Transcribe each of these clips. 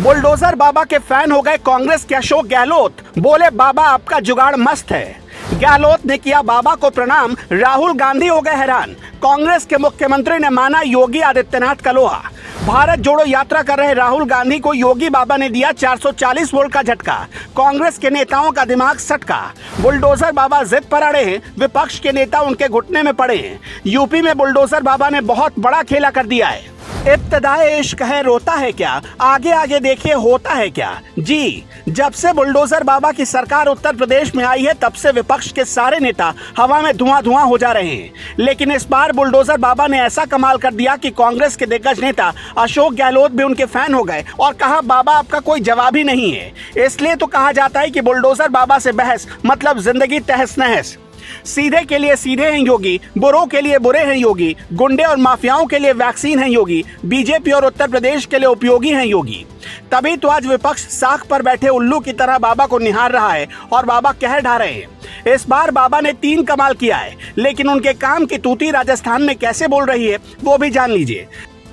Bulldozer बाबा के fan हो गए कांग्रेस के अशोक गहलोत। बोले बाबा आपका जुगाड़ मस्त है। गहलोत ने किया बाबा को प्रणाम। राहुल गांधी हो गए हैरान। कांग्रेस के मुख्यमंत्री ने माना योगी आदित्यनाथ का लोहा। भारत जोड़ो यात्रा कर रहे राहुल गांधी को योगी बाबा ने दिया 440 वोल्ट का झटका। कांग्रेस के नेताओं का दिमाग सटका। बुलडोजर बाबा जिद पर अड़े हैं, विपक्ष के नेता उनके घुटने में पड़े हैं। यूपी में बुलडोजर बाबा ने बहुत बड़ा खेला कर दिया है। इब्तिदाए इश्क है रोता है क्या, आगे आगे देखिए होता है क्या। जी, जब से बुलडोजर बाबा की सरकार उत्तर प्रदेश में आई है तब से विपक्ष के सारे नेता हवा में धुआं धुआं हो जा रहे हैं। लेकिन इस बार बुलडोजर बाबा ने ऐसा कमाल कर दिया कि कांग्रेस के दिग्गज नेता अशोक गहलोत भी उनके फैन हो गए और कहा बाबा आपका कोई जवाब ही नहीं है। इसलिए तो कहा जाता है कि बुलडोजर बाबा से बहस मतलब जिंदगी तहस नहस। सीधे के लिए सीधे हैं योगी, बुरों के लिए बुरे हैं योगी, गुंडे और माफियाओं के लिए वैक्सीन है योगी, बीजेपी और उत्तर प्रदेश के लिए उपयोगी हैं योगी। तभी तो आज विपक्ष साख पर बैठे उल्लू की तरह बाबा को निहार रहा है और बाबा कह ढा रहे हैं। इस बार बाबा ने 3 कमाल किया है, लेकिन उनके काम की तूती राजस्थान में कैसे बोल रही है वो भी जान लीजिए।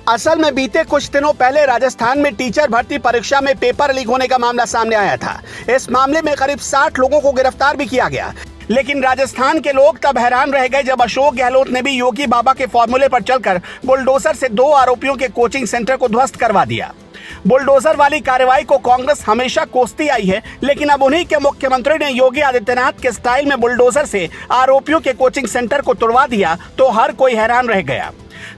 असल में बीते कुछ दिनों पहले राजस्थान में टीचर भर्ती परीक्षा में पेपर लीक होने का मामला सामने आया था। इस मामले में करीब 60 लोगों को गिरफ्तार भी किया गया। लेकिन राजस्थान के लोग तब हैरान रह गए जब अशोक गहलोत ने भी योगी बाबा के फॉर्मूले पर चलकर बुलडोजर से 2 आरोपियों के कोचिंग सेंटर को ध्वस्त करवा दिया। बुलडोजर वाली कार्रवाई को कांग्रेस हमेशा कोसती आई है, लेकिन अब उन्हीं के मुख्यमंत्री ने योगी आदित्यनाथ के स्टाइल में बुलडोजर से आरोपियों के कोचिंग सेंटर को तोड़वा दिया तो हर कोई हैरान रह गया।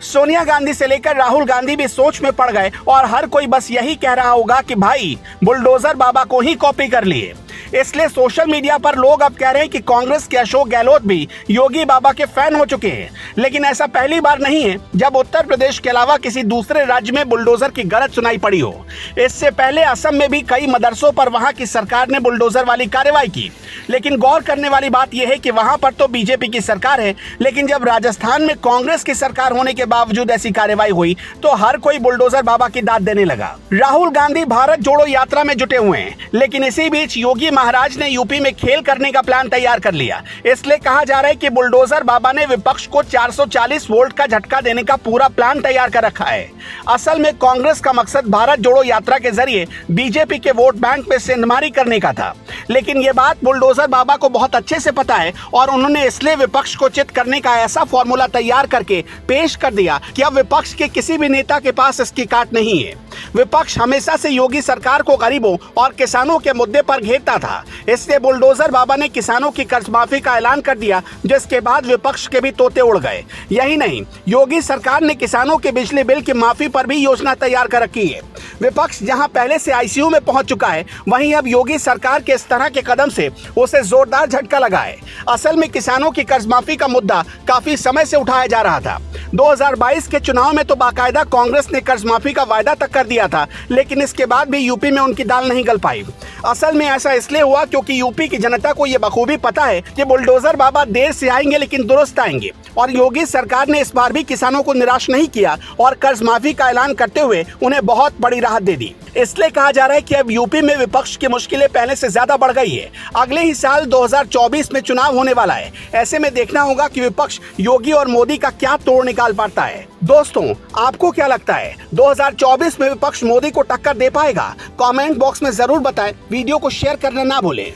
सोनिया गांधी से लेकर राहुल गांधी भी सोच में पड़ गए और हर कोई बस यही कह रहा होगा कि भाई बुलडोजर बाबा को ही कॉपी कर लिए। इसलिए सोशल मीडिया पर लोग अब कह रहे हैं कि कांग्रेस के अशोक गहलोत भी योगी बाबा के फैन हो चुके हैं। लेकिन ऐसा पहली बार नहीं है जब उत्तर प्रदेश के अलावा किसी दूसरे राज्य में बुलडोजर की गरज सुनाई पड़ी हो। इससे पहले असम में भी कई मदरसों पर वहां की सरकार ने बुलडोजर वाली कार्रवाई की। लेकिन गौर करने वाली बात यह है कि वहां पर तो बीजेपी की सरकार है, लेकिन जब राजस्थान में कांग्रेस की सरकार होने के बावजूद ऐसी कार्रवाई हुई तो हर कोई बुलडोजर बाबा की दाद देने लगा। राहुल गांधी भारत जोड़ो यात्रा में जुटे हुए हैं, लेकिन इसी बीच योगी महाराज ने यूपी में खेल करने का प्लान तैयार कर लिया। इसलिए कहा जा रहा है कि बुलडोजर बाबा ने विपक्ष को 440 वोल्ट का झटका देने का पूरा प्लान तैयार कर रखा है। असल में कांग्रेस का मकसद भारत जोड़ो यात्रा के जरिए बीजेपी के वोट बैंक में सेंधमारी करने का था। लेकिन ये बात बुलडोजर बाबा को बहुत अच्छे से पता है और उन्होंने इसलिए विपक्ष को चित करने का ऐसा फॉर्मूला तैयार करके पेश कर दिया कि अब विपक्ष के किसी भी नेता के पास इसकी काट नहीं है। विपक्ष हमेशा से योगी सरकार को गरीबों और किसानों के मुद्दे पर घेरता था। इसलिए बुलडोजर बाबा ने किसानों की कर्ज माफी का ऐलान कर दिया, जिसके बाद विपक्ष के भी तोते उड़ गए। यही नहीं, योगी सरकार ने किसानों के बिजली बिल की माफी पर भी योजना तैयार कर रखी है। विपक्ष जहां पहले से आईसीयू में पहुंच चुका है, वहीं अब योगी सरकार के इस तरह के कदम से उसे जोरदार झटका लगा है। असल में किसानों की कर्ज माफी का मुद्दा काफी समय से उठाया जा रहा था। 2022 के चुनाव में तो बाकायदा कांग्रेस ने कर्ज माफी का वायदा तक कर दिया था, लेकिन इसके बाद भी यूपी में उनकी दाल नहीं गल पाई। असल में ऐसा इसलिए हुआ क्योंकि यूपी की जनता को यह बखूबी पता है कि बुलडोजर बाबा देर से आएंगे लेकिन दुरुस्त आएंगे, और योगी सरकार ने इस बार भी किसानों को निराश नहीं किया और कर्ज माफी का ऐलान करते हुए उन्हें बहुत बड़ी राहत दे दी। इसलिए कहा जा रहा है कि अब यूपी में विपक्ष की मुश्किलें पहले से ज्यादा बढ़ गई है। अगले ही साल 2024 में चुनाव होने वाला है। ऐसे में देखना होगा कि विपक्ष योगी और मोदी का क्या तोड़ निकाल पाता है। दोस्तों, आपको क्या लगता है 2024 में विपक्ष मोदी को टक्कर दे पाएगा? कमेंट बॉक्स में जरूर बताएं। वीडियो को शेयर करना ना भूलें।